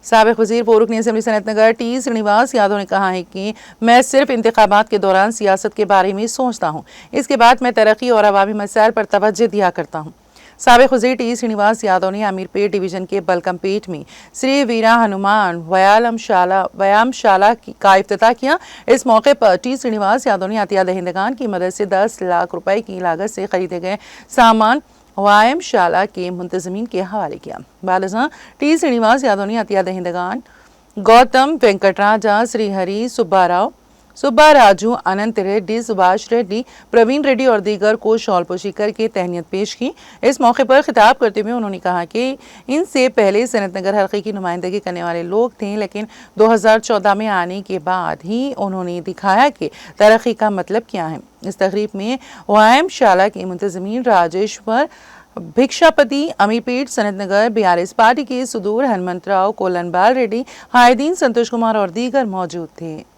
साबिक वज़ीर व रुकन असेंबली सनतनगर टी श्रीनिवास यादव ने कहा है कि मैं सिर्फ इंतखाबात के दौरान सियासत के बारे में सोचता हूँ, इसके बाद मैं तरक्की और अवामी मसाइल पर तवज्जो दिया करता हूँ। साबिक वज़ीर टी श्रीनिवास यादव ने अमीरपेट डिवीजन के बलकमपेट में श्री वीरा हनुमान व्यायामशाला का इफ्तिताह किया। इस मौके पर टी श्रीनिवास यादव ने अतिया दहिंदगान की मदद से 10 लाख रुपए की लागत से खरीदे गए सामान व्यायामशाला के मुंतजमीन के हवाले किया। बालजा टी श्रीनिवास यादव ने अतिया दहिंदगान गौतम वेंकटराजा, श्रीहरि सुब्बाराजू, अनंत रेड्डी, सुभाष रेड्डी, प्रवीण रेड्डी और दीगर को शॉल पोशी करके तहनीत पेश की। इस मौके पर खिताब करते हुए उन्होंने कहा कि इनसे पहले सनतनगर हल्के की नुमाइंदगी करने वाले लोग थे, लेकिन 2014 में आने के बाद ही उन्होंने दिखाया कि तरक्की का मतलब क्या है। इस तकरीब में व्यायामशाला के मुंतजमीन राजेश्वर भिक्षापति, अमीरपेट सनतनगर BRS पार्टी के सुदूर हनुमंतराव, कोलनबाल रेड्डी, हायदीन, संतोष कुमार और दीगर मौजूद थे।